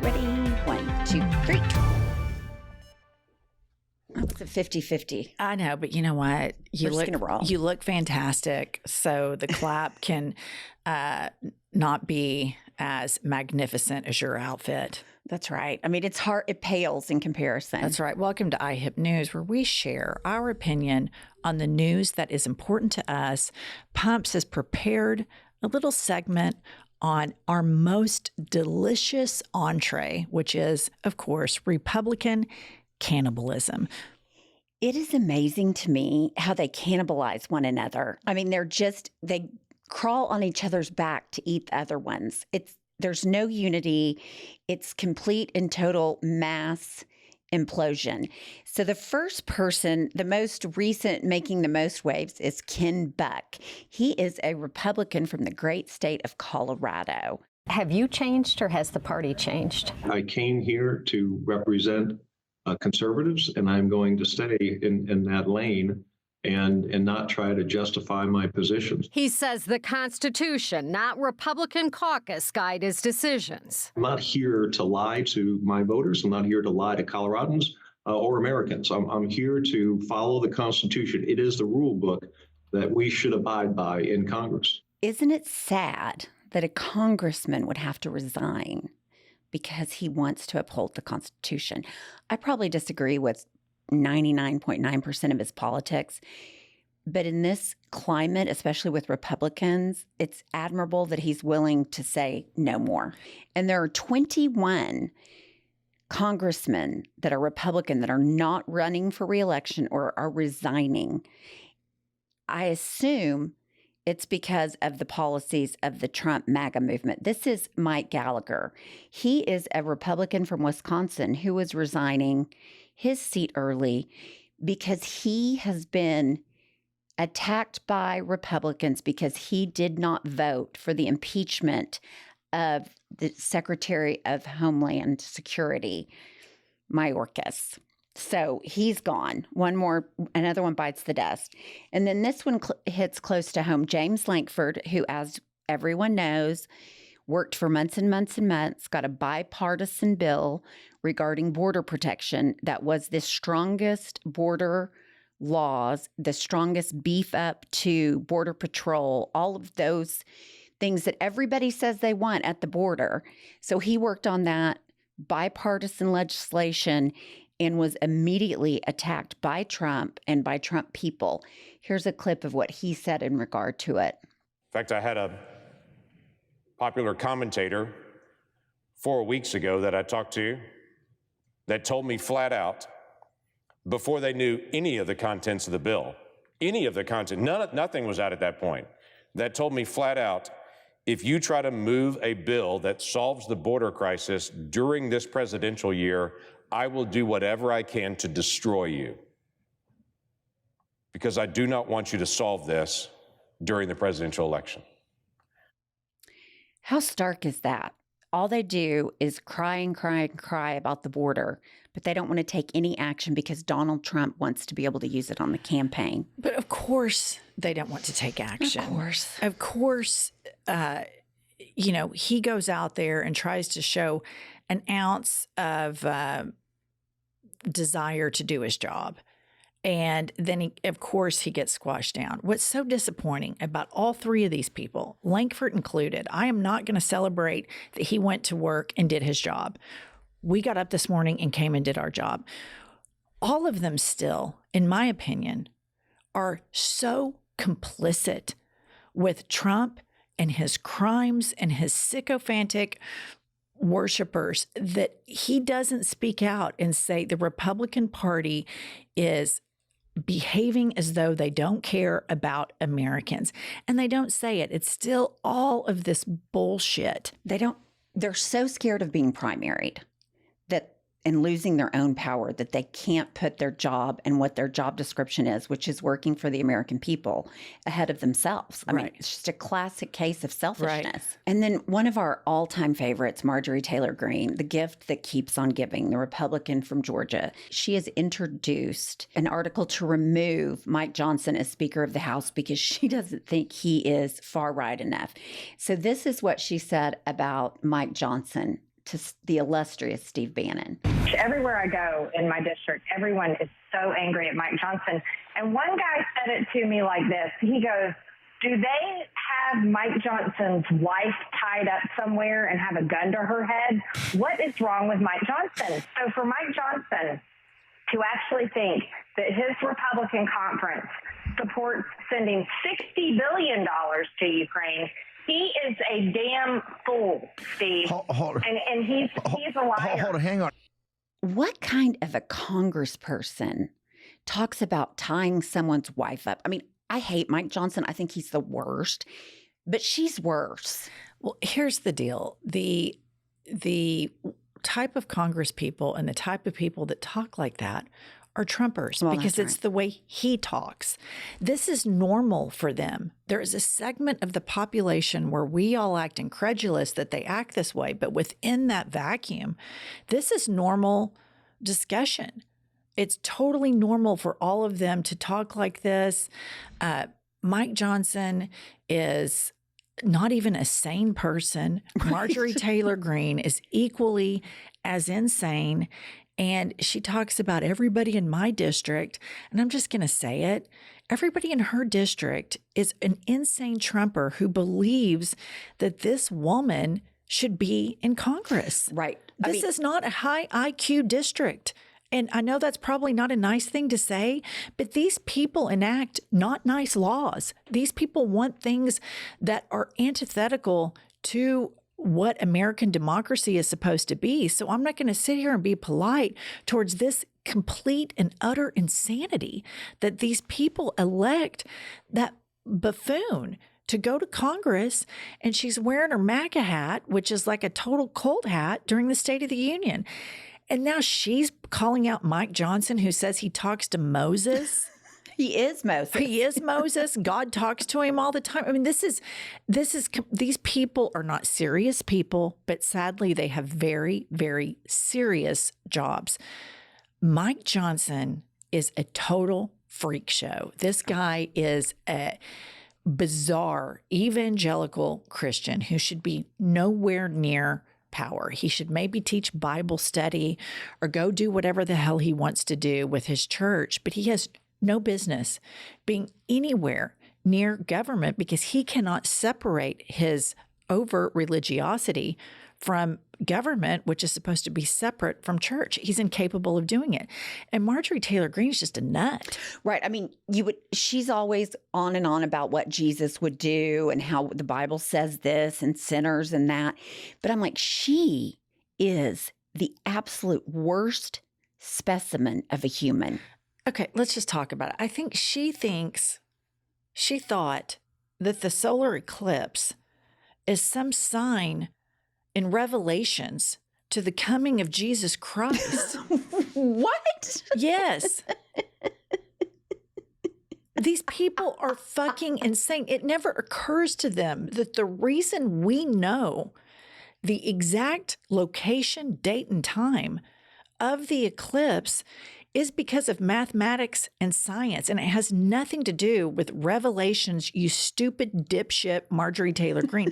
Ready? 1, 2, 3. It's a 50-50. I know, but you know what? You look fantastic. So the clap can not be as magnificent as your outfit. That's right. I mean, it's hard. It pales in comparison. That's right. Welcome to IHIP News, where we share our opinion on the news that is important to us. Pumps has prepared a little segment on our most delicious entree, which is, of course, Republican cannibalism. It is amazing to me how they cannibalize one another. I mean, they crawl on each other's back to eat the other ones. There's no unity. It's complete and total mass implosion. So the first person, the most recent, making the most waves is Ken Buck. He is a Republican from the great state of Colorado. Have you changed, or has the party changed? I came here to represent conservatives, and I'm going to stay in that lane and not try to justify my positions. He says the Constitution, not Republican caucus, guide his decisions. I'm not here to lie to my voters. I'm not here to lie to Coloradans or Americans. I'm here to follow the Constitution. It is the rule book that we should abide by in Congress. Isn't it sad that a congressman would have to resign because he wants to uphold the Constitution? I probably disagree with 99.9% of his politics. But in this climate, especially with Republicans, it's admirable that he's willing to say no more. And there are 21 congressmen that are Republican that are not running for reelection or are resigning. I assume it's because of the policies of the Trump MAGA movement. This is Mike Gallagher. He is a Republican from Wisconsin who was resigning his seat early because he has been attacked by Republicans because he did not vote for the impeachment of the Secretary of Homeland Security, Mayorkas. So he's gone. Another one bites the dust. And then this one hits close to home. James Lankford, who, as everyone knows, worked for months and months and months, got a bipartisan bill regarding border protection that was the strongest border laws, the strongest beef up to Border Patrol, all of those things that everybody says they want at the border. So he worked on that bipartisan legislation and was immediately attacked by Trump and by Trump people. Here's a clip of what he said in regard to it. In fact, I had a popular commentator 4 weeks ago that I talked to that told me flat out, before they knew any of the contents of the bill, nothing was out at that point, that told me flat out, if you try to move a bill that solves the border crisis during this presidential year, I will do whatever I can to destroy you, because I do not want you to solve this during the presidential election. How stark is that? All they do is cry and cry and cry about the border, but they don't want to take any action because Donald Trump wants to be able to use it on the campaign. But of course they don't want to take action. Of course, he goes out there and tries to show an ounce of desire to do his job. And then, he gets squashed down. What's so disappointing about all three of these people, Lankford included, I am not going to celebrate that he went to work and did his job. We got up this morning and came and did our job. All of them still, in my opinion, are so complicit with Trump and his crimes and his sycophantic worshipers that he doesn't speak out and say the Republican Party is behaving as though they don't care about Americans. And they don't say it. It's still all of this bullshit. They're so scared of being primaried and losing their own power that they can't put their job and what their job description is, which is working for the American people, ahead of themselves. I mean, it's just a classic case of selfishness. Right. And then one of our all-time favorites, Marjorie Taylor Greene, the gift that keeps on giving, the Republican from Georgia, she has introduced an article to remove Mike Johnson as Speaker of the House because she doesn't think he is far right enough. So this is what she said about Mike Johnson the illustrious Steve Bannon. Everywhere I go in my district, everyone is so angry at Mike Johnson. And one guy said it to me like this. He goes, do they have Mike Johnson's wife tied up somewhere and have a gun to her head? What is wrong with Mike Johnson? So for Mike Johnson to actually think that his Republican conference supports sending $60 billion to Ukraine, he is a damn fool, Steve. And he's a liar. Hold on, hang on. What kind of a congressperson talks about tying someone's wife up? I mean, I hate Mike Johnson. I think he's the worst, but she's worse. Well, here's the deal. The type of Congress people and the type of people that talk like that are Trumpers, because it's the way he talks. This is normal for them. There is a segment of the population where we all act incredulous that they act this way, but within that vacuum, this is normal discussion. It's totally normal for all of them to talk like this. Mike Johnson is not even a sane person. Marjorie Taylor Greene is equally as insane. And she talks about everybody in my district, and I'm just going to say it. Everybody in her district is an insane Trumper who believes that this woman should be in Congress. Right. This is not a high IQ district. And I know that's probably not a nice thing to say, but these people enact not nice laws. These people want things that are antithetical to what American democracy is supposed to be. So I'm not going to sit here and be polite towards this complete and utter insanity that these people elect that buffoon to go to Congress, and she's wearing her MAGA hat, which is like a total cult hat, during the State of the Union. And now she's calling out Mike Johnson, who says he talks to Moses. He is Moses. He is Moses. God talks to him all the time. I mean, these people are not serious people, but sadly they have very, very serious jobs. Mike Johnson is a total freak show. This guy is a bizarre evangelical Christian who should be nowhere near power. He should maybe teach Bible study or go do whatever the hell he wants to do with his church, but he has no business being anywhere near government because he cannot separate his overt religiosity from government, which is supposed to be separate from church. He's incapable of doing it. And Marjorie Taylor Greene is just a nut. Right. I mean, she's always on and on about what Jesus would do and how the Bible says this and sinners and that. But I'm like, she is the absolute worst specimen of a human. Okay, let's just talk about it. I think she thought that the solar eclipse is some sign in Revelations to the coming of Jesus Christ. What? Yes. These people are fucking insane. It never occurs to them that the reason we know the exact location, date, and time of the eclipse is because of mathematics and science. And it has nothing to do with Revelations, you stupid dipshit Marjorie Taylor Greene.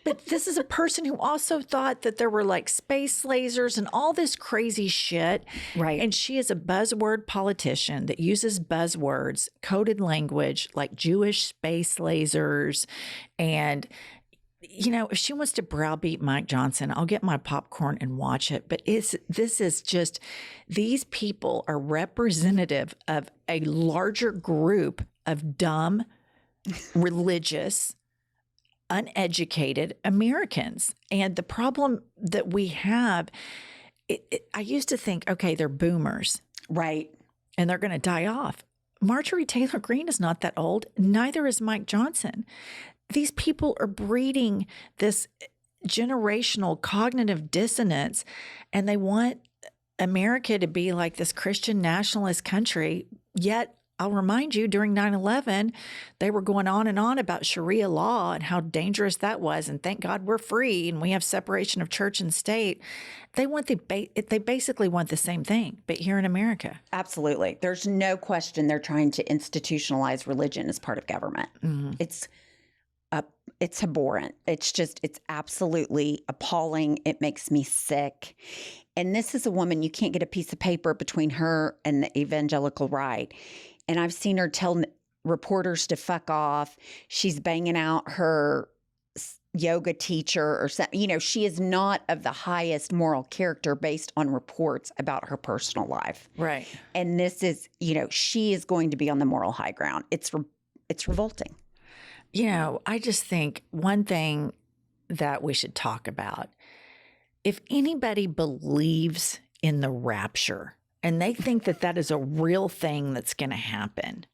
But this is a person who also thought that there were like space lasers and all this crazy shit. Right. And she is a buzzword politician that uses buzzwords, coded language like Jewish space lasers. And you know, if she wants to browbeat Mike Johnson, I'll get my popcorn and watch it. But this is just, these people are representative of a larger group of dumb, religious, uneducated Americans. And the problem that we have, I used to think, okay, they're boomers. Right. And they're going to die off. Marjorie Taylor Greene is not that old. Neither is Mike Johnson. These people are breeding this generational cognitive dissonance, and they want America to be like this Christian nationalist country. Yet, I'll remind you, during 9/11, they were going on and on about Sharia law and how dangerous that was. And thank God we're free and we have separation of church and state. They basically want the same thing, but here in America. Absolutely. There's no question they're trying to institutionalize religion as part of government. Mm-hmm. It's it's abhorrent. It's absolutely appalling. It makes me sick. And this is a woman, you can't get a piece of paper between her and the evangelical right. And I've seen her tell reporters to fuck off. She's banging out her yoga teacher or something. You know, she is not of the highest moral character based on reports about her personal life. Right. And this is, you know, she is going to be on the moral high ground. It's revolting. You know, I just think one thing that we should talk about, if anybody believes in the rapture and they think that that is a real thing that's going to happen,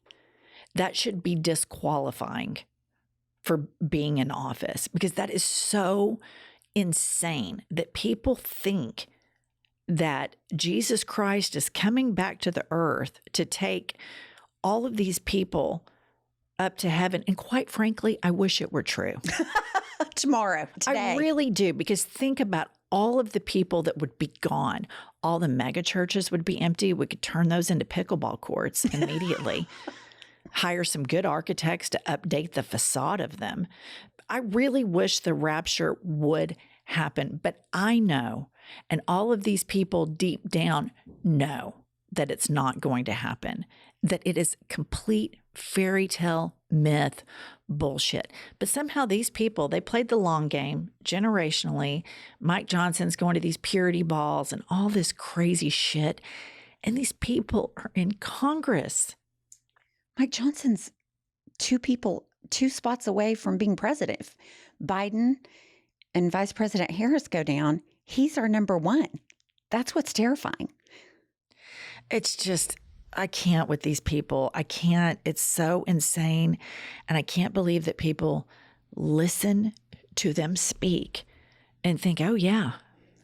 that should be disqualifying for being in office, because that is so insane that people think that Jesus Christ is coming back to the earth to take all of these people up to heaven. And quite frankly, I wish it were true. Today. I really do, because think about all of the people that would be gone. All the mega churches would be empty. We could turn those into pickleball courts immediately. Hire some good architects to update the facade of them. I really wish the rapture would happen, but I know, and all of these people deep down know that it's not going to happen, that it is complete fairy tale myth bullshit. But somehow these people, they played the long game generationally. Mike Johnson's going to these purity balls and all this crazy shit. And these people are in Congress. Mike Johnson's two spots away from being president. If Biden and Vice President Harris go down, he's our number one. That's what's terrifying. It's just, I can't with these people. I can't. It's so insane. And I can't believe that people listen to them speak and think, oh, yeah,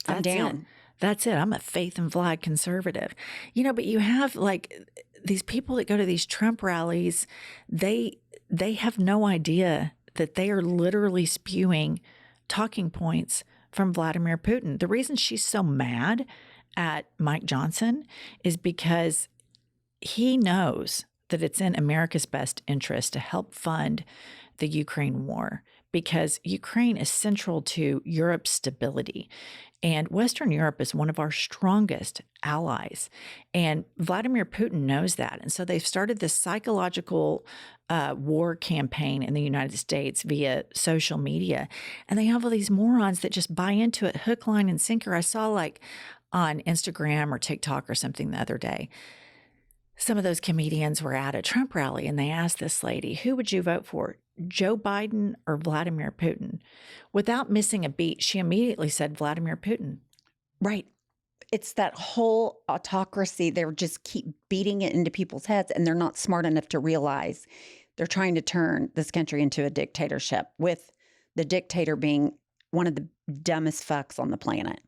I'm down. It. That's it. I'm a faith and flag conservative. You know, but you have like these people that go to these Trump rallies, they have no idea that they are literally spewing talking points from Vladimir Putin. The reason she's so mad at Mike Johnson is because he knows that it's in America's best interest to help fund the Ukraine war, because Ukraine is central to Europe's stability. And Western Europe is one of our strongest allies. And Vladimir Putin knows that. And so they've started this psychological war campaign in the United States via social media. And they have all these morons that just buy into it hook, line, and sinker. I saw like on Instagram or TikTok or something the other day, some of those comedians were at a Trump rally and they asked this lady, who would you vote for, Joe Biden or Vladimir Putin? Without missing a beat, she immediately said Vladimir Putin. Right. It's that whole autocracy. They just keep beating it into people's heads, and they're not smart enough to realize they're trying to turn this country into a dictatorship, with the dictator being one of the dumbest fucks on the planet.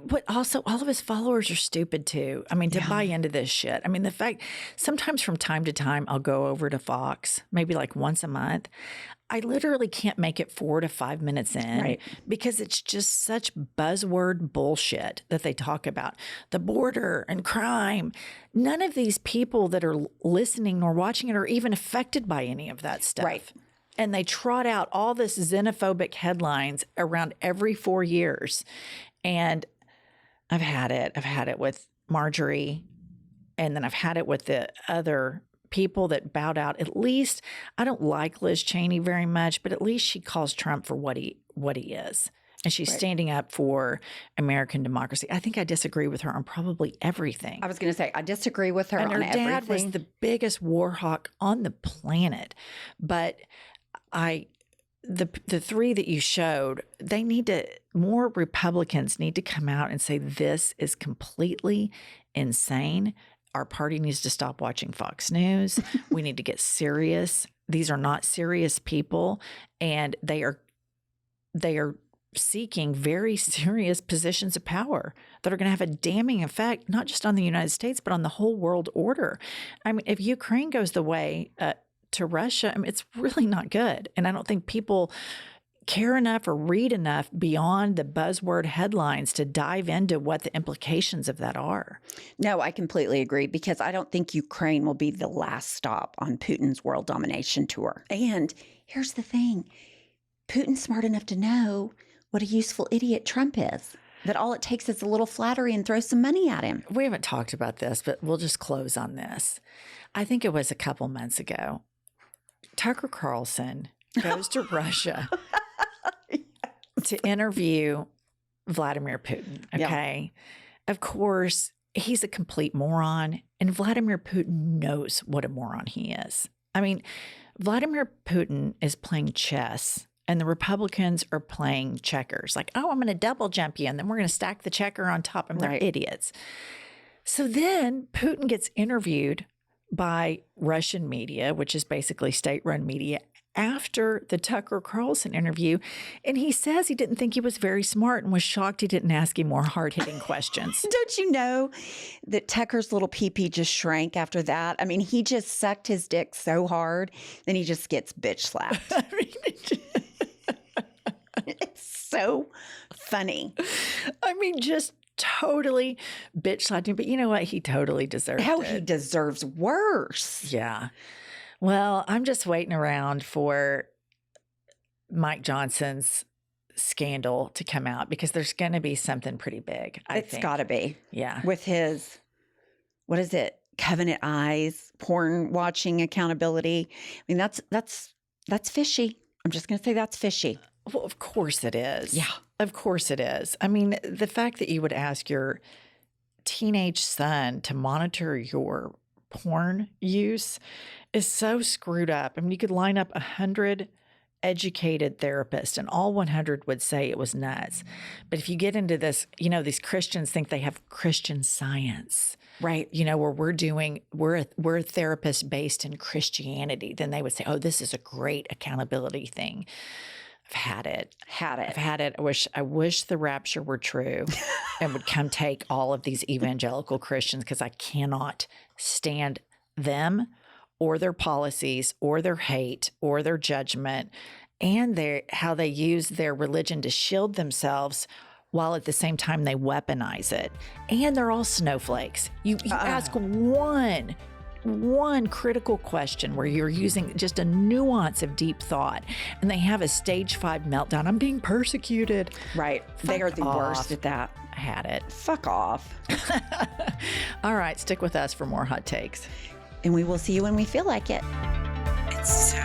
But also, all of his followers are stupid too. I mean, to buy into this shit. I mean, the fact, sometimes from time to time, I'll go over to Fox, maybe like once a month. I literally can't make it 4 to 5 minutes in, because it's just such buzzword bullshit that they talk about. The border and crime. None of these people that are listening nor watching it are even affected by any of that stuff. Right. And they trot out all this xenophobic headlines around every 4 years. And I've had it. I've had it with Marjorie, and then I've had it with the other people that bowed out. At least, I don't like Liz Cheney very much, but at least she calls Trump for what he is. And she's standing up for American democracy. I think I disagree with her on probably everything. I was going to say, I disagree with her on everything. And her dad was the biggest war hawk on the planet. But the three that you showed, more Republicans need to come out and say, this is completely insane. Our party needs to stop watching Fox News. We need to get serious. These are not serious people, and they are seeking very serious positions of power that are going to have a damning effect, not just on the United States, but on the whole world order. I mean, if Ukraine goes the way to Russia, I mean, it's really not good. And I don't think people care enough or read enough beyond the buzzword headlines to dive into what the implications of that are. No, I completely agree, because I don't think Ukraine will be the last stop on Putin's world domination tour. And here's the thing. Putin's smart enough to know what a useful idiot Trump is. That all it takes is a little flattery and throw some money at him. We haven't talked about this, but we'll just close on this. I think it was a couple months ago. Tucker Carlson goes to Russia to interview Vladimir Putin. Okay. Yeah. Of course, he's a complete moron, and Vladimir Putin knows what a moron he is. I mean, Vladimir Putin is playing chess, and the Republicans are playing checkers. Like, oh, I'm going to double jump you, and then we're going to stack the checker on top. And they're idiots. So then Putin gets interviewed by Russian media, which is basically state-run media, after the Tucker Carlson interview. And he says he didn't think he was very smart and was shocked he didn't ask him more hard-hitting questions. Don't you know that Tucker's little pee-pee just shrank after that? I mean, he just sucked his dick so hard, then he just gets bitch slapped. I mean, it's so funny. I mean, just totally bitch slapped him. But you know what? He totally deserves it. He deserves worse. Yeah. Well, I'm just waiting around for Mike Johnson's scandal to come out because there's going to be something pretty big. It's got to be. Yeah. With his, what is it? Covenant eyes, porn watching accountability. I mean, that's fishy. I'm just going to say that's fishy. Well, of course it is. Yeah. Of course it is. I mean, the fact that you would ask your teenage son to monitor your porn use is so screwed up. I mean, you could line up 100 educated therapists and all 100 would say it was nuts. But if you get into this, you know, these Christians think they have Christian Science. Right. You know, where we're a therapist based in Christianity. Then they would say, oh, this is a great accountability thing. I've had it. I've had it. I wish the rapture were true and would come take all of these evangelical Christians because I cannot stand them or their policies or their hate or their judgment and how they use their religion to shield themselves while at the same time they weaponize it. And they're all snowflakes. You ask one critical question where you're using just a nuance of deep thought and they have a stage 5 meltdown. I'm being persecuted. Right. They are the worst at that. I had it. Fuck off. All right. Stick with us for more hot takes. And we will see you when we feel like it. It's so